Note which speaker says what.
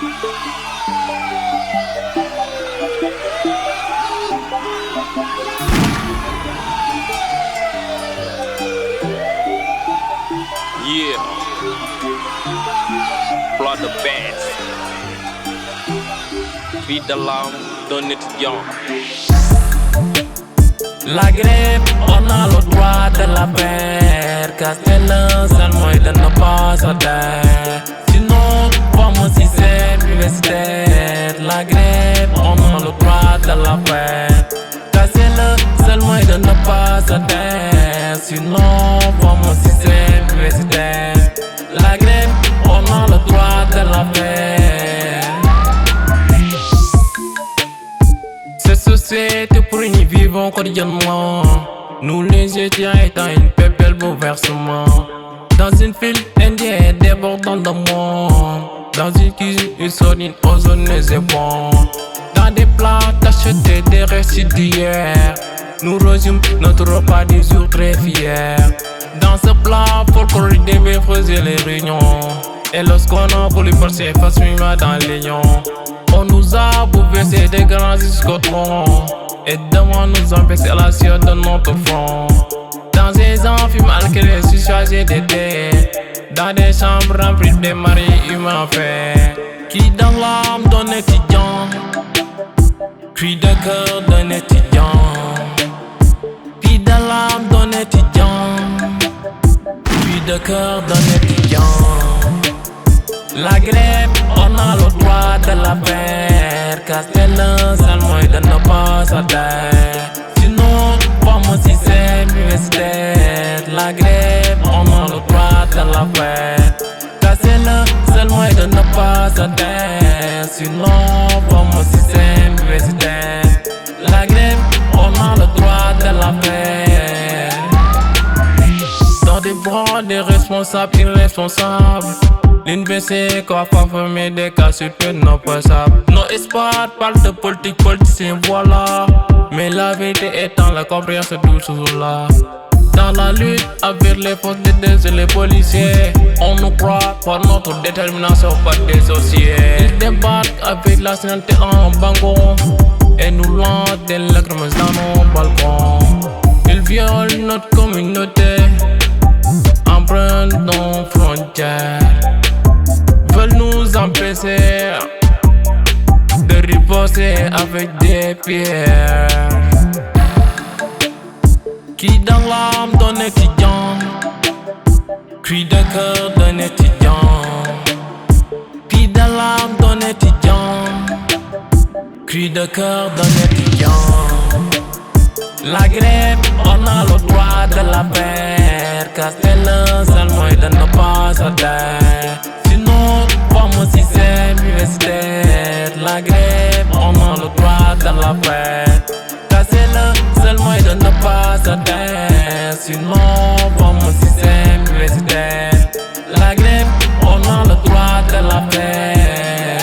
Speaker 1: Yeah, Blood the Bass. Vie de l'âme d'un étudiant.
Speaker 2: La grève, on a le droit de la faire. Casser le seul moyen de ne pas se taire. Sinon, vamos si c'est universitaire. La grève, on a le droit de la faire. Casser le seul moyen de ne pas se taire. Sinon, vamos si c'est universitaire. La grève, on a le droit de la faire. Cette société pour une vie vivons quotidiennement. Nous les étudiants étant une pépelle bouleversement. Dans une file indienne débordant de monde. Dans une cuisine une sordine aux zones et bon. Dans des plats achetés des récits d'hier. Nous résumons notre repas du jour très fiers. Dans ce plat folklorique des bébés faisaient les réunions. Et lorsqu'on a voulu passer facilement dans les lions, on nous a bouleversé des grands jusqu'au tronc. Et devant nous empêcher la sueur de notre front. Dans des amphis malgré les chargés d'été. Dans des chambres remplies de maris humains faits. Qui dans l'âme d'un étudiant. Cri de cœur d'un étudiant. Qui dans l'âme d'un étudiant. Cri de cœur d'un étudiant. La grève, on a le droit de la faire. Casser le seul moyen de ne pas se taire. Sinon, vamos si c'est universitaire. La grève, on a le droit de la faire. Casser le seul moyen de ne pas se taire. Sinon, vamos si c'est universitaire. La grève, on a le droit de la faire. Dans des bras des responsables irresponsables. L'université quoi former des cas super non passables. Nos espoirs parlent de politique, politiciens voilà. Mais la vérité étant la compréhension toujours là. Dans la lutte avec les forces de défense et les policiers, on nous croit par notre détermination pas dissociée. Ils débarquent avec la santé en bangon et nous lancent des lacrymos dans nos balcons. Ils violent notre communauté, empruntent nos frontières. Veulent nous empêcher de riposter avec des pierres. Qui dans l'âme d'un étudiant. Cri de cœur d'un étudiant. Qui dans l'âme d'un étudiant. Cri de cœur d'un étudiant. La grève, on a le droit de la faire. Casser le seul moyen de ne pas se taire. Sinon, vamos si c'est universitaire. La grève, on a le droit de la faire. Casser le seul moyen de ne pas se taire. Sinon, vamos si c'est universitaire. La grève, on a le droit de la faire.